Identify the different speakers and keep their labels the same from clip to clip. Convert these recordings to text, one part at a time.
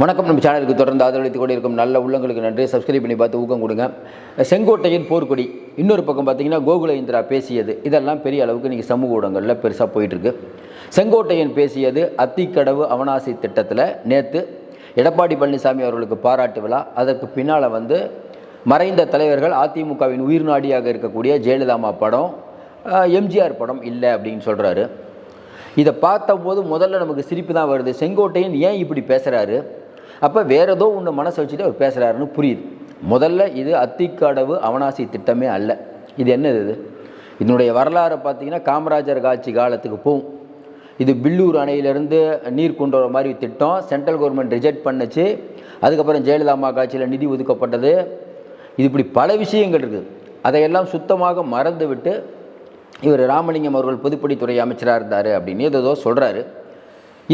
Speaker 1: வணக்கம். நம்ம சேனலுக்கு தொடர்ந்து ஆதரவளித்துக் கொண்டிருக்கும் நல்ல உள்ளங்களுக்கு நன்றி. சப்ஸ்கிரைப் பண்ணி பார்த்து ஊக்கம் கொடுங்க. செங்கோட்டையின் போர்க்கொடி, இன்னொரு பக்கம் பார்த்தீங்கன்னா கோகுல இந்திரா பேசியது, இதெல்லாம் பெரிய அளவுக்கு நீங்கள் சமூக ஊடகங்களில் பெருசாக போயிட்டுருக்கு. செங்கோட்டையன் பேசியது அத்திக்கடவு அவனாசி திட்டத்தில் நேற்று எடப்பாடி பழனிசாமி அவர்களுக்கு பாராட்டு விழா. அதற்கு பின்னால் மறைந்த தலைவர்கள் அதிமுகவின் உயிர் நாடியாக இருக்கக்கூடிய ஜெயலலிதா படம், எம்ஜிஆர் படம் இல்லை அப்படின்னு சொல்கிறாரு. இதை பார்த்தபோது முதல்ல நமக்கு சிரிப்பு தான் வருது. செங்கோட்டையன் ஏன் இப்படி பேசுகிறாரு? அப்போ வேறு ஏதோ ஒன்று மனசை வச்சுட்டு அவர் பேசுகிறாருன்னு புரியுது. முதல்ல இது அத்திக்கடவு அவனாசி திட்டமே அல்ல. இது என்னது? இதனுடைய வரலாறை பார்த்தீங்கன்னா காமராஜர் ஆட்சி காலத்துக்கு போகும். இது பில்லூர் அணையிலேருந்து நீர் கொண்டு வர மாதிரி திட்டம். சென்ட்ரல் கவர்மெண்ட் ரிஜெக்ட் பண்ணுச்சு. அதுக்கப்புறம் ஜெயலலிதா ஆட்சியில் நிதி ஒதுக்கப்பட்டது. இது இப்படி பல விஷயங்கள் இருக்குது. அதையெல்லாம் சுத்தமாக மறந்து விட்டு இவர் ராமலிங்கம் அவர்கள் பொதுப்பணித்துறை அமைச்சராக இருந்தார் அப்படின்னு ஏதோ சொல்கிறாரு.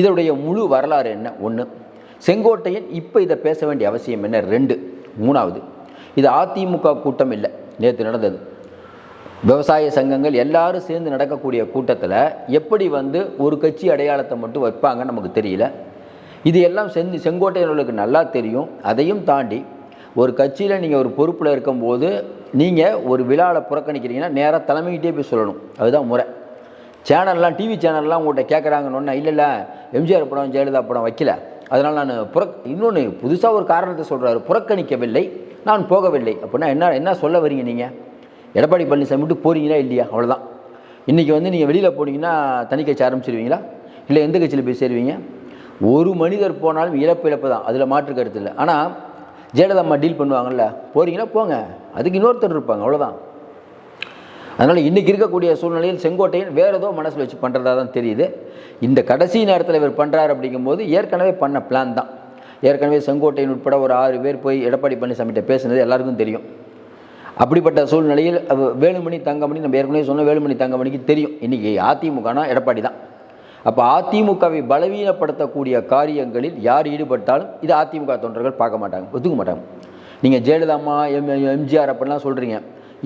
Speaker 1: இதனுடைய முழு வரலாறு என்ன? ஒன்று, செங்கோட்டையன் இப்போ இதை பேச வேண்டிய அவசியம் என்ன? 2, 3வது, இது அதிமுக கூட்டம் இல்லை, நேற்று நடந்தது. விவசாய சங்கங்கள் எல்லாரும் சேர்ந்து நடக்கக்கூடிய கூட்டத்தில் எப்படி ஒரு கட்சி அடையாளத்தை மட்டும் வைப்பாங்கன்னு நமக்கு தெரியல. இது எல்லாம் செங்கோட்டையர்களுக்கு நல்லா தெரியும். அதையும் தாண்டி ஒரு கட்சியில் நீங்கள் ஒரு பொறுப்பில் இருக்கும்போது நீங்கள் ஒரு விழாவில் புறக்கணிக்கிறீங்கன்னா நேராக தலைமைக்கிட்டே போய் சொல்லணும். அதுதான் முறை. சேனல்லாம், டிவி சேனல்லாம் உங்கள்கிட்ட கேட்குறாங்கன்னு, இல்லை எம்ஜிஆர் படம் ஜெயலலிதா படம் வைக்கல, அதனால் நான் இன்னொன்று புதுசாக ஒரு காரணத்தை சொல்கிறாரு, புறக்கணிக்கவில்லை, நான் போகவில்லை. அப்படின்னா என்ன சொல்ல வரீங்க? நீங்கள் எடப்பாடி பழனிசாமி விட்டு போகிறீங்களா இல்லையா? அவ்வளோதான். இன்றைக்கி நீங்கள் வெளியில் போனீங்கன்னா தனி கட்சி ஆரம்பிச்சிருவீங்களா? இல்லை எந்த கட்சியில் போய் சேருவீங்க? ஒரு மனிதர் போனாலும் இழப்பு தான், அதில் மாற்று கருத்து இல்லை. ஆனால் ஜெயலலிதா டீல் பண்ணுவாங்கள்ல, போகிறீங்கன்னா போங்க, அதுக்கு இன்னொருத்தர் இருப்பாங்க, அவ்வளோதான். அதனால் இன்றைக்கி இருக்கக்கூடிய சூழ்நிலையில் செங்கோட்டையன் வேறு ஏதோ மனசில் வச்சு பண்ணுறதா தான் தெரியுது. இந்த கடைசி நேரத்தில் இவர் பண்ணுறாரு அப்படிங்கும்போது ஏற்கனவே பண்ண பிளான் தான். ஏற்கனவே செங்கோட்டையன் உட்பட ஒரு 6 பேர் போய் எடப்பாடி பழனிசாமிகிட்ட பேசுனது எல்லாருக்கும் தெரியும். அப்படிப்பட்ட சூழ்நிலையில் வேலுமணி தங்கமணி, நம்ம ஏற்கனவே சொன்ன வேலுமணி தங்கமணிக்கு தெரியும் இன்றைக்கி அதிமுகனா எடப்பாடி தான். அப்போ அதிமுகவை பலவீனப்படுத்தக்கூடிய காரியங்களில் யார் ஈடுபட்டாலும் இது அதிமுக தொண்டர்கள் பார்க்க மாட்டாங்க, ஒத்துக்க மாட்டாங்க. நீங்கள் ஜெயலலிதாமா எம்ஜிஆர் அப்படிலாம் சொல்கிறீங்க.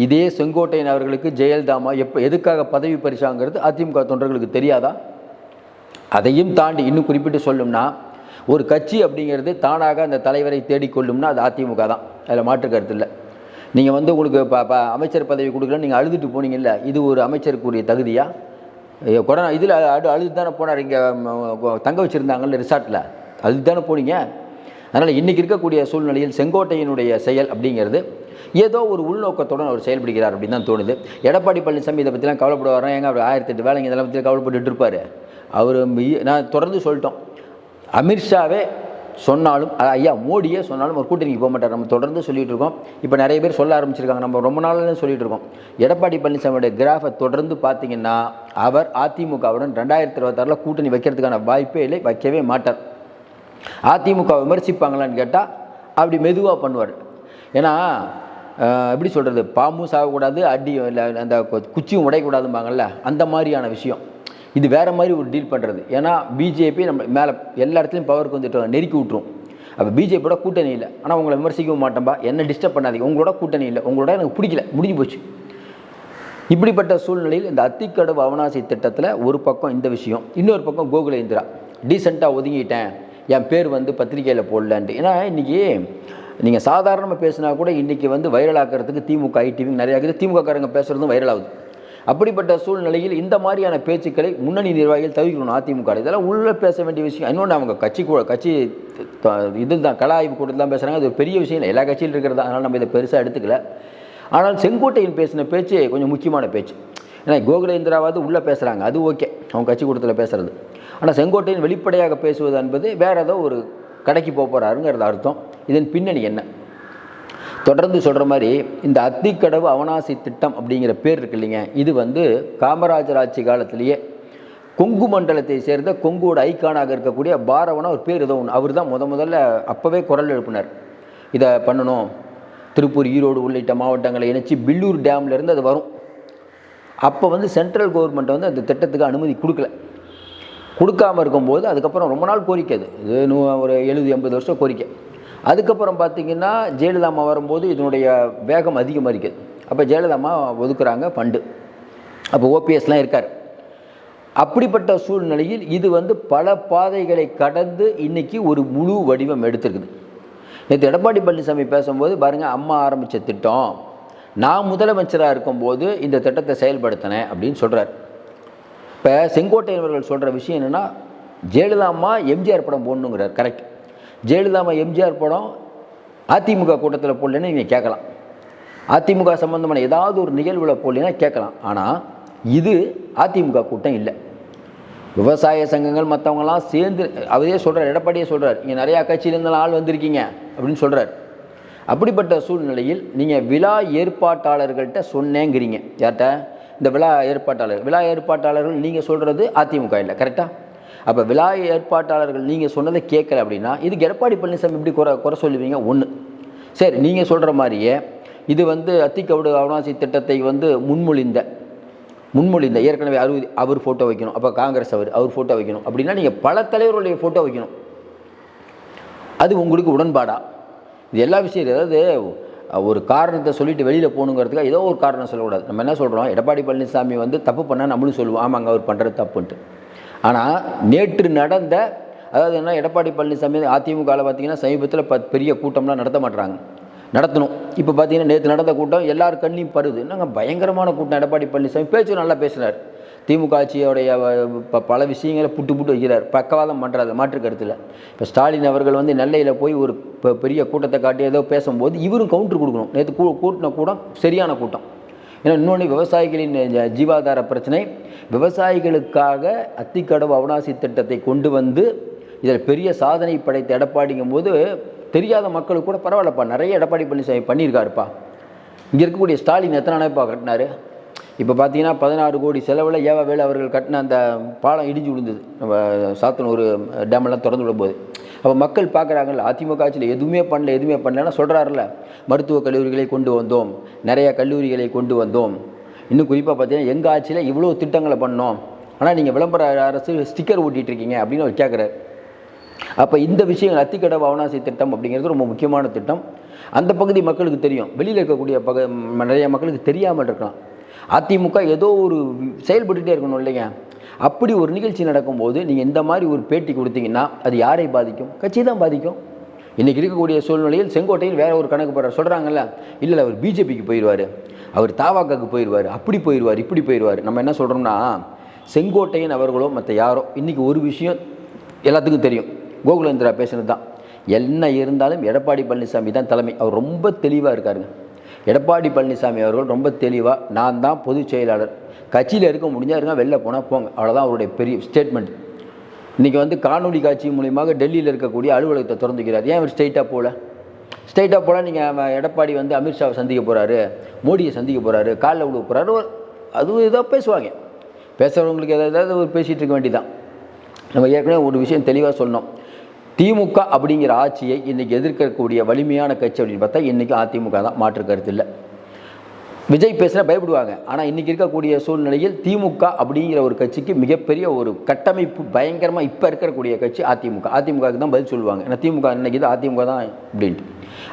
Speaker 1: இதே செங்கோட்டையன் அவர்களுக்கு ஜெயலலிதாமா எதுக்காக பதவி பறிச்சாங்கிறது அதிமுக தொண்டர்களுக்கு தெரியாதா? அதையும் தாண்டி இன்னும் குறிப்பிட்டு சொல்லும்னா, ஒரு கட்சி அப்படிங்கிறது தானாக அந்த தலைவரை தேடிக்கொள்ளும்னா அது அதிமுக தான், அதில் மாற்று கருத்து இல்லை. நீங்கள் உங்களுக்கு அமைச்சர் பதவி கொடுக்கலன்னு நீங்கள் அழுதுட்டு போனீங்கல்ல, இது ஒரு அமைச்சருக்குரிய தகுதியா? கொரோனா இதில் அழுது தானே போனார். இங்கே தங்க வச்சுருந்தாங்கல்ல ரிசார்ட்டில், அழுது தானே போனீங்க. அதனால் இன்றைக்கி இருக்கக்கூடிய சூழ்நிலையில் செங்கோட்டையனுடைய செயல் அப்படிங்கிறது ஏதோ ஒரு உள்நோக்கத்துடன் அவர் செயல்படுகிறார் அப்படின்னு தான் தோணுது. எடப்பாடி பழனிசாமி இதை பற்றிலாம் கவலைப்படுவார். ஏங்க அவர் 1008 வேலைங்க இதெல்லாம் பற்றி கவலைப்பட்டு இருப்பார். அவர் நான் தொடர்ந்து சொல்லிட்டோம், அமித்ஷாவே சொன்னாலும், ஐயா மோடியே சொன்னாலும் ஒரு கூட்டணிக்கு போக மாட்டார். நம்ம தொடர்ந்து சொல்லிகிட்டு இருக்கோம். இப்போ நிறைய பேர் சொல்ல ஆரம்பிச்சிருக்காங்க, நம்ம ரொம்ப நாள்லேருந்து சொல்லிகிட்டு இருக்கோம். எடப்பாடி பழனிசாமியோட கிராஃபை தொடர்ந்து பார்த்தீங்கன்னா அவர் அதிமுகவுடன் 2026 கூட்டணி வைக்கிறதுக்கான வாய்ப்பே இல்லை, வைக்கவே மாட்டார். அதிமுக விமர்சிப்பாங்களான்னு கேட்டால் அப்படி மெதுவாக பண்ணுவார். ஏன்னா எப்படி சொல்கிறது, பாம்பும் சாகக்கூடாது, அடி அந்த குச்சியும் உடையக்கூடாதும்பாங்கள்ல, அந்த மாதிரியான விஷயம். இது வேறு மாதிரி ஒரு டீல் பண்ணுறது. ஏன்னா பிஜேபி நம்ம மேலே எல்லா இடத்துலையும் பவருக்கு வந்துட்டு நெருக்கி விட்டுரும். அப்போ பிஜேபியோட கூட்டணி இல்லை, ஆனால் உங்களை விமர்சிக்கவும் மாட்டேன்பா, என்ன டிஸ்டர்ப் பண்ணாதீங்க, உங்களோட கூட்டணி இல்லை, உங்களோட எனக்கு பிடிக்கல, முடிஞ்சு போச்சு. இப்படிப்பட்ட சூழ்நிலையில் இந்த அத்திக்கடவு அவனாசி திட்டத்தில் ஒரு பக்கம் இந்த விஷயம், இன்னொரு பக்கம் கோகுல இந்திரா டீசெண்டாக ஒதுங்கிட்டேன், என் பேர் பத்திரிகையில் போடலான்ட்டு. ஏன்னா இன்றைக்கி நீங்கள் சாதாரணமாக பேசினா கூட இன்றைக்கி வைரல் ஆக்கிறதுக்கு திமுக ஐடிவி நிறையா இருக்குது, திமுககாரங்க பேசுகிறதும் வைரல் ஆகுது. அப்படிப்பட்ட சூழ்நிலையில் இந்த மாதிரியான பேச்சுக்களை முன்னணி நிர்வாகிகள் தவிர்க்கணும். அதிமுக இதெல்லாம் உள்ளே பேச வேண்டிய விஷயம். இன்னொன்று, அவங்க கட்சி இது தான் கள ஆய்வு கூட்டத்தில் தான் பேசுகிறாங்க. அது ஒரு பெரிய விஷயம் இல்லை, எல்லா கட்சியில் இருக்கிறது. அதனால் நம்ம இதை பெருசாக எடுத்துக்கல. ஆனால் செங்கோட்டையன் பேசின பேச்சு கொஞ்சம் முக்கியமான பேச்சு. ஏன்னா கோகுல இந்திராவது உள்ளே பேசுகிறாங்க, அது ஓகே, அவங்க கட்சி கூட்டத்தில் பேசுகிறது. ஆனால் செங்கோட்டையன் வெளிப்படையாக பேசுவது என்பது வேறு ஏதோ ஒரு கடைக்கு போகிறாருங்கிறது அர்த்தம். இதன் பின்னணி என்ன? தொடர்ந்து சொல்கிற மாதிரி இந்த அத்திக்கடவு அவனாசி திட்டம் அப்படிங்கிற பேர் இருக்கு இல்லைங்க, இது காமராஜர் ஆட்சி காலத்திலேயே கொங்கு மண்டலத்தை சேர்ந்த கொங்குவோட ஐக்கானாக இருக்கக்கூடிய பாரவனா ஒரு பேர் ஏதோ ஒன்று, அவர் தான் முதல்ல அப்போவே குரல் எழுப்பினார். இதை பண்ணணும், திருப்பூர் ஈரோடு உள்ளிட்ட மாவட்டங்களை இணைச்சி பில்லூர் டேம்லேருந்து அது வரும். அப்போ சென்ட்ரல் கவர்மெண்ட் அந்த திட்டத்துக்கு அனுமதி கொடுக்காமல் இருக்கும்போது அதுக்கப்புறம் ரொம்ப நாள் கோரிக்கை, அது இது ஒரு 70-80 வருஷம் கோரிக்கை. அதுக்கப்புறம் பார்த்திங்கன்னா ஜெயலலிதா வரும்போது இதனுடைய வேகம் அதிகமாக இருக்குது. அப்போ ஜெயலலிதா ஒதுக்குறாங்க ஃபண்டு. அப்போ ஓபிஎஸ்லாம் இருக்கார். அப்படிப்பட்ட சூழ்நிலையில் இது பல பாதைகளை கடந்து இன்றைக்கி ஒரு முழு வடிவம் எடுத்துருக்குது. நேற்று எடப்பாடி பழனிசாமி பேசும்போது பாருங்கள், அம்மா ஆரம்பித்த திட்டம் நான் முதலமைச்சராக இருக்கும்போது இந்த திட்டத்தை செயல்படுத்தினேன் அப்படின்னு சொல்கிறார். இப்போ செங்கோட்டையன் அவர்கள் சொல்கிற விஷயம் என்னென்னா, ஜெயலலிதா அம்மா எம்ஜிஆர் படம் போடணுங்கிறார். கரெக்ட். ஜெயலலிதா அம்மா எம்ஜிஆர் படம் அதிமுக கூட்டத்தில் போடலன்னு நீங்கள் கேட்கலாம். அதிமுக சம்பந்தமான ஏதாவது ஒரு நிகழ்வில் போடலன்னா கேட்கலாம். ஆனால் இது அதிமுக கூட்டம் இல்லை. விவசாய சங்கங்கள் மற்றவங்களாம் சேர்ந்து அவரே சொல்கிறார், எடப்பாடியே சொல்கிறார், இங்கே நிறையா கட்சியிலேருந்தாலும் ஆள் வந்திருக்கீங்க அப்படின்னு சொல்கிறார். அப்படிப்பட்ட சூழ்நிலையில் நீங்கள் விழா ஏற்பாட்டாளர்கள்ட்ட சொன்னேங்கிறீங்க. யார்கிட்ட? இந்த விழா ஏற்பாட்டாளர்கள் நீங்கள் சொல்கிறது அதிமுக இல்லை. கரெக்டாக? அப்போ விழா ஏற்பாட்டாளர்கள் நீங்கள் சொன்னதை கேட்கல அப்படின்னா இதுக்கு எடப்பாடி பழனிசாமி எப்படி குறை சொல்லுவீங்க? ஒன்று. சரி, நீங்கள் சொல்கிற மாதிரியே இது அத்திக்கவுடு அவிநாசி திட்டத்தை முன்மொழிந்த ஏற்கனவே அவர் ஃபோட்டோ வைக்கணும், அப்போ காங்கிரஸ் அவர் ஃபோட்டோ வைக்கணும் அப்படின்னா நீங்கள் பல தலைவர்களுடைய ஃபோட்டோ வைக்கணும். அது உங்களுக்கு உடன்பாடா? இது எல்லா விஷயம், அதாவது ஒரு காரணத்தை சொல்லிட்டு வெளியில் போகணுங்கிறதுக்காக ஏதோ ஒரு காரணம் சொல்லக்கூடாது. நம்ம என்ன சொல்கிறோம், எடப்பாடி பழனிசாமி தப்பு பண்ணால் நம்மளும் சொல்லுவோம் ஆமாங்க அவர் பண்ணுறது தப்புன்ட்டு. ஆனால் நேற்று நடந்த, அதாவது என்ன, எடப்பாடி பழனிசாமி அதிமுகவில் பார்த்தீங்கன்னா சமீபத்தில் பெரிய கூட்டம்லாம் நடத்தணும். இப்போ பார்த்தீங்கன்னா நேற்று நடந்த கூட்டம் எல்லார் கண்ணையும் படுது. நாங்கள் பயங்கரமான கூட்டம். எடப்பாடி பழனிசாமி பேச்சு நல்லா பேசுகிறார். திமுக ஆட்சியோடைய பல விஷயங்களை புட்டு வைக்கிறார், பக்கவாதம் பண்ணுறாரு, மாற்று கருத்தில். இப்போ ஸ்டாலின் அவர்கள் நெல்லையில் போய் ஒரு பெரிய கூட்டத்தை காட்டி ஏதோ பேசும்போது இவரும் கவுண்டர் கொடுக்கணும். நேற்று கூட்டின கூட்டம் சரியான கூட்டம். ஏன்னா இன்னொன்று, விவசாயிகளின் ஜீவாதார பிரச்சனை, விவசாயிகளுக்காக அத்திக்கடவு அவிநாசி திட்டத்தை கொண்டு இதில் பெரிய சாதனை படைத்த எடப்பாடிங்கும் போது தெரியாத மக்களுக்கு கூட பரவாயில்லப்பா, நிறைய எடப்பாடி பழனிசாமி பண்ணியிருக்காருப்பா. இங்கே இருக்கக்கூடிய ஸ்டாலின் எத்தனை நாளைப்பா கட்டினார்? இப்போ பார்த்தீங்கன்னா 16 கோடி செலவில் ஏவவேலு அவர்கள் கட்டின அந்த பாலம் இடிஞ்சு விழுந்தது. நம்ம சாத்தனூர் டேமெல்லாம் திறந்து விடும்போது அப்போ மக்கள் பார்க்குறாங்கல்ல, அதிமுக ஆட்சியில் எதுவுமே பண்ணலன்னா சொல்கிறாருல்ல, மருத்துவக் கல்லூரிகளை கொண்டு வந்தோம், நிறையா கல்லூரிகளை கொண்டு வந்தோம், இன்னும் குறிப்பாக பார்த்தீங்கன்னா எங்கள் ஆட்சியில் இவ்வளோ திட்டங்களை பண்ணோம், ஆனால் நீங்கள் விளம்பர அரசு ஸ்டிக்கர் ஓட்டிகிட்ருக்கீங்க அப்படின்னு அவர் கேட்குறாரு. அப்போ இந்த விஷயங்கள் அத்திக்கடவு அவிநாசி திட்டம் அப்படிங்கிறது ரொம்ப முக்கியமான திட்டம். அந்த பகுதி மக்களுக்கு தெரியும், வெளியில் இருக்கக்கூடிய நிறைய மக்களுக்கு தெரியாமல் இருக்கலாம். அதிமுக ஏதோ ஒரு செயல்பட்டுகிட்டே இருக்கணும் இல்லைங்க. அப்படி ஒரு நிகழ்ச்சி நடக்கும்போது நீங்கள் இந்த மாதிரி ஒரு பேட்டி கொடுத்தீங்கன்னா அது யாரை பாதிக்கும்? கட்சி தான் பாதிக்கும். இன்றைக்கி இருக்கக்கூடிய சூழ்நிலையில் செங்கோட்டையில் வேறு ஒரு கணக்கு போடுறார். சொல்கிறாங்கல்ல, இல்லை அவர் பிஜேபிக்கு போயிடுவார், அவர் தாவாக்காக்கு போயிடுவார், அப்படி போயிடுவார், இப்படி போயிடுவார். நம்ம என்ன சொல்கிறோம்னா, செங்கோட்டையன் அவர்களோ மற்ற யாரோ இன்றைக்கி ஒரு விஷயம் எல்லாத்துக்கும் தெரியும், கோகுலேந்திரா பேசுனது தான். என்ன இருந்தாலும் எடப்பாடி பழனிசாமி தான் தலைமை. அவர் ரொம்ப தெளிவாக இருக்காருங்க. எடப்பாடி பழனிசாமி அவர்கள் ரொம்ப தெளிவாக, நான் தான் பொதுச் செயலாளர், கட்சியில் இருக்க முடிஞ்சால் இருங்க, வெளில போனால் போங்க, அவ்வளோதான் அவருடைய பெரிய ஸ்டேட்மெண்ட். இன்றைக்கி காணொலி காட்சி மூலியமாக டெல்லியில் இருக்கக்கூடிய அலுவலகத்தை திறந்துக்கிறார். ஏன் அவர் ஸ்ட்ரெயிட்டாக போல நீங்கள் எடப்பாடி அமித்ஷாவை சந்திக்க போகிறாரு, மோடியை சந்திக்க போகிறாரு, காலில் விட போகிறாரு, அதுவும் ஏதோ பேசுவாங்க. பேசுகிறவங்களுக்கு ஏதாவது ஒரு பேசிகிட்டு இருக்க வேண்டியதான். நம்ம ஏற்கனவே ஒரு விஷயம் தெளிவாக சொன்னோம், திமுக அப்படிங்கிற ஆட்சியை இன்றைக்கி எதிர்க்கக்கூடிய வலிமையான கட்சி அப்படின்னு பார்த்தா இன்றைக்கி அதிமுக தான், மாற்று கருத்து இல்லை. விஜய் பேசுகிற பயப்படுவாங்க. ஆனால் இன்றைக்கி இருக்கக்கூடிய சூழ்நிலையில் திமுக அப்படிங்கிற ஒரு கட்சிக்கு மிகப்பெரிய ஒரு கட்டமைப்பு பயங்கரமாக இப்போ இருக்கக்கூடிய கட்சி அதிமுகவுக்கு தான் பதில் சொல்லுவாங்க. ஏன்னா திமுக இன்றைக்கி தான் அதிமுக தான் அப்படின்ட்டு.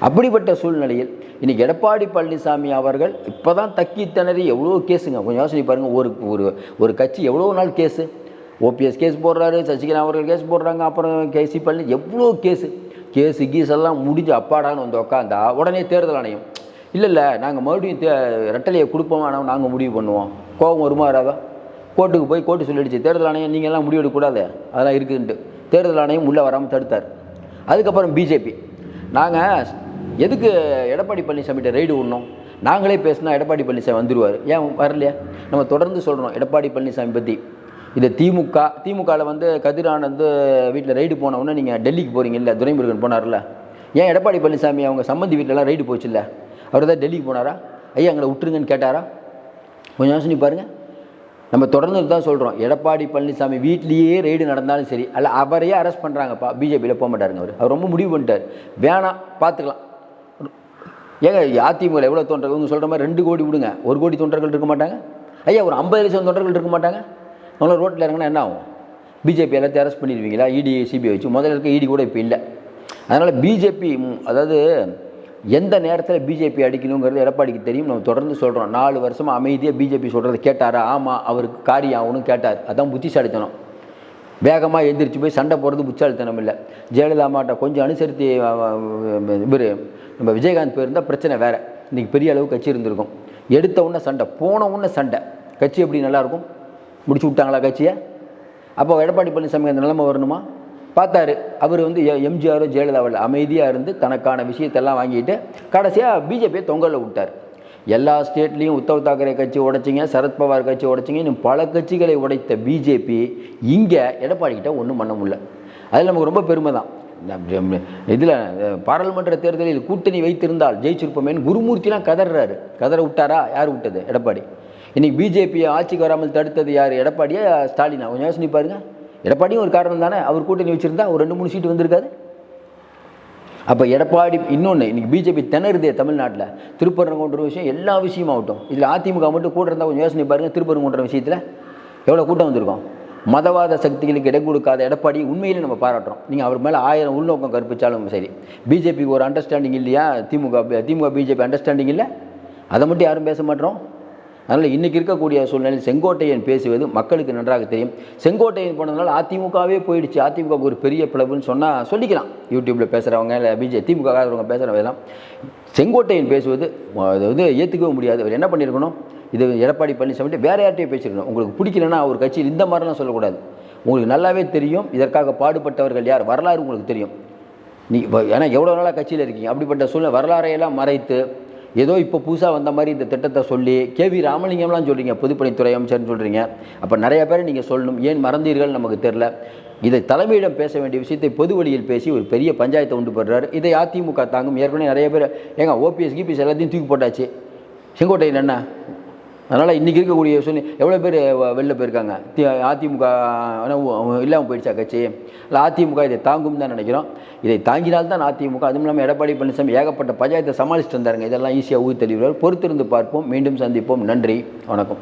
Speaker 1: அப்படிப்பட்ட சூழ்நிலையில் இன்றைக்கி எடப்பாடி பழனிசாமி அவர்கள் இப்போ தான் தக்கி திணறி எவ்வளோ கேஸுங்க, கொஞ்சம் யோசனை பாருங்கள். ஒரு கட்சி எவ்வளோ நாள் கேஸு, ஓபிஎஸ் கேஸ் போடுறாரு, சசிகலா அவர்கள் கேஸ் போடுறாங்க, அப்புறம் கேசி பழனி எவ்வளோ கேஸெல்லாம் முடிஞ்சு அப்பாடான்னு உட்காந்தா உடனே தேர்தல் ஆணையம் இல்லை நாங்கள் மறுபடியும் ரெட்டலையை கொடுப்போம், ஆனால் நாங்கள் முடிவு பண்ணுவோம். கோபம் வருமா வராதா? கோர்ட்டுக்கு போய் கோர்ட்டு சொல்லிடுச்சு, தேர்தல் ஆணையம் நீங்கள்லாம் முடிவு எடுக்கக்கூடாது, அதெல்லாம் இருக்குதுன்ட்டு தேர்தல் ஆணையம் உள்ளே வராமல் தடுத்தார். அதுக்கப்புறம் பிஜேபி, நாங்கள் எதுக்கு எடப்பாடி பழனிசாமிகிட்ட ரைடு விடணும், நாங்களே பேசினா எடப்பாடி பழனிசாமி வந்துடுவார், ஏன் வரலையா? நம்ம தொடர்ந்து சொல்கிறோம் எடப்பாடி பழனிசாமி பற்றி. இதை திமுகவில் கதிர் ஆனந்த் வீட்டில் ரைடு போனவுடனே நீங்கள் டெல்லிக்கு போகிறீங்க இல்லை, துரைமுருகன் போனார்ல, ஏன் எடப்பாடி பழனிசாமி அவங்க சம்மந்தி வீட்டிலலாம் ரைடு போச்சு இல்லை, அவர் தான் டெல்லிக்கு போனாரா? ஐயா எங்களை விட்டுருங்கன்னு கேட்டாரா? கொஞ்சம் யோசனை பாருங்கள். நம்ம தொடர்ந்து தான் சொல்கிறோம், எடப்பாடி பழனிசாமி வீட்லேயே ரைடு நடந்தாலும் சரி, அல்ல அவரையே அரெஸ்ட் பண்ணுறாங்கப்பா, பிஜேபியில் போக மாட்டாருங்க. அவர் ரொம்ப முடிவு பண்ணிட்டார், வேணாம் பார்த்துக்கலாம். ஏங்க அதிமுக எவ்வளோ தொண்டர்கள், இவங்க சொல்கிற மாதிரி 2 கோடி விடுங்க, 1 கோடி தொண்டர்கள் இருக்க மாட்டாங்க ஐயா, ஒரு 50 லட்சம் தொண்டர்கள் இருக்க மாட்டாங்க. அவங்கள ரோட்டில் இறங்கினா என்ன ஆகும்? பிஜேபி எல்லாத்தையும் அரெஸ்ட் பண்ணிடுவீங்களா? இடி சிபிஐ வச்சு முதல்ல இருக்க இடி கூட இப்போ இல்லை. அதனால் பிஜேபி, அதாவது எந்த நேரத்தில் பிஜேபி அடிக்கணுங்கிறது எடப்பாடிக்கு தெரியும். நம்ம தொடர்ந்து சொல்கிறோம். 4 வருஷமாக அமைதியாக பிஜேபி சொல்கிறத கேட்டாரா? ஆமாம், அவருக்கு காரியம் ஆகணும் கேட்டார். அதான் புத்திசாலித்தனம். வேகமாக எந்திரிச்சு போய் சண்டை போடுறது புத்திசாலித்தனம் இல்லை. ஜெயலலிதா அம்மாட்ட கொஞ்சம் அனுசரித்து இவர் நம்ம விஜயகாந்த் போயிருந்தால் பிரச்சனை வேறு. இன்றைக்கி பெரிய அளவு கட்சி இருந்திருக்கும். எடுத்த உடனே சண்டை, போன உடனே சண்டை. கட்சி எப்படி நல்லாயிருக்கும்? முடிச்சு விட்டாங்களா கட்சியை? அப்போ எடப்பாடி பழனிசாமி அந்த நிலைமை வரணுமா? பார்த்தாரு. அவர் எம்ஜிஆரோ ஜெயலலிதாவில் அமைதியாக இருந்து தனக்கான விஷயத்தெல்லாம் வாங்கிட்டு கடைசியாக பிஜேபியை தொங்கலில் விட்டார். எல்லா ஸ்டேட்லேயும் உத்தவ் தாக்கரே கட்சி உடைச்சிங்க, சரத்பவார் கட்சி உடைச்சிங்க, இன்னும் பல கட்சிகளை உடைத்த பிஜேபி இங்கே எடப்பாடிக்கிட்ட ஒன்றும் பண்ண முடியல. அதில் நமக்கு ரொம்ப பெருமை தான். இதில் பாராளுமன்ற தேர்தலில் கூட்டணி வைத்திருந்தால் ஜெயிச்சிருப்போமேன்னு குருமூர்த்திலாம் கதறாரு. கதற விட்டாரா? யார் விட்டது? எடப்பாடி. இன்றைக்கி பிஜேபியை ஆட்சிக்கு வராமல் தடுத்தது யார்? எடப்பாடியா ஸ்டாலினா? கொஞ்சம் யோசனை பாருங்க. எடப்பாடியும் ஒரு காரணம் தானே. அவர் கூட்டணி வச்சுருந்தா ஒரு 2-3 சீட்டு வந்திருக்காது. அப்போ எடப்பாடி இன்னொன்று, இன்றைக்கி பிஜேபி திணறுதே தமிழ்நாட்டில். திருப்பரங்குன்ற விஷயம் எல்லா விஷயமாகட்டும். இதில் அதிமுக மட்டும் கூட இருந்தால் கொஞ்சம் யோசனை பாருங்கள். திருப்பரங்குன்ற விஷயத்தில் எவ்வளோ கூட்டம் வந்திருக்கோம். மதவாத சக்திகளுக்கு இடம் கொடுக்காத எடப்பாடி உண்மையிலே நம்ம பாராட்டுறோம். நீங்கள் அவர் மேலே 1000 உள்நோக்கம் கற்பித்தாலும் சரி. பிஜேபிக்கு ஒரு அண்டர்ஸ்டாண்டிங் இல்லையா? திமுக பிஜேபி அண்டர்ஸ்டாண்டிங் இல்லை. அதை மட்டும் யாரும் பேச மாட்டோம். அதனால் இன்றைக்கி இருக்கக்கூடிய சூழ்நிலையில் செங்கோட்டையன் பேசுவது மக்களுக்கு நன்றாக தெரியும். செங்கோட்டையன் போனதுனால அதிமுகவே போயிடுச்சு. அதிமுக ஒரு பெரிய பிளவுன்னு சொன்னால் சொல்லிக்கலாம். யூடியூப்பில் பேசுகிறவங்க இல்லை திமுக காரவங்க பேசுகிறவங்க செங்கோட்டையன் பேசுவது அது ஏற்றுக்கவே முடியாது. அவர் என்ன பண்ணியிருக்கணும்? இது எடப்பாடி பழனிசாமி வேறு யார்ட்டையும் பேசியிருக்கணும். உங்களுக்கு பிடிக்கலன்னா ஒரு கட்சியில் இந்த மாதிரிலாம் சொல்லக்கூடாது. உங்களுக்கு நல்லாவே தெரியும் இதற்காக பாடுபட்டவர்கள் யார், வரலாறு உங்களுக்கு தெரியும். ஏன்னா எவ்வளோ நாளாக கட்சியில் இருக்கீங்க. அப்படிப்பட்ட சூழ்நிலை வரலாறையெல்லாம் மறைத்து ஏதோ இப்போ புதுசாக வந்த மாதிரி இந்த திட்டத்தை சொல்லி கேவி ராமலிங்கம்லாம் சொல்கிறீங்க, பொதுப்பணித்துறை அமைச்சர்னு சொல்கிறீங்க. அப்போ நிறைய பேர் நீங்கள் சொல்லணும். ஏன் மறந்தீர்கள் நமக்கு தெரில. இதை தலைமையிடம் பேச வேண்டிய விஷயத்தை பொது வழியில் பேசி ஒரு பெரிய பஞ்சாயத்தை உண்டு பண்ணுறாரு. இதை அதிமுக தாங்கும். ஏற்கனவே நிறைய பேர் ஓபிஎஸ் கிபிஎஸ் எல்லாத்தையும் தூக்கி போட்டாச்சு. செங்கோட்டையன் என்ன? அதனால் இன்றைக்கி இருக்கக்கூடிய எவ்வளோ பேர் வெளில போயிருக்காங்க. அதிமுக இல்லாமல் போயிடுச்சா கட்சி? இல்லை அதிமுக இதை தாங்கும் தான் நினைக்கிறோம். இதை தாங்கினால்தான் அதிமுக. அதுவும் இல்லாமல் எடப்பாடி பழனிசாமி ஏகப்பட்ட பஞ்சாயத்தை சமாளிச்சுட்டு வந்தாருங்க. இதெல்லாம் ஈஸியாக ஊர் தெளிவார். பொறுத்திருந்து பார்ப்போம். மீண்டும் சந்திப்போம். நன்றி, வணக்கம்.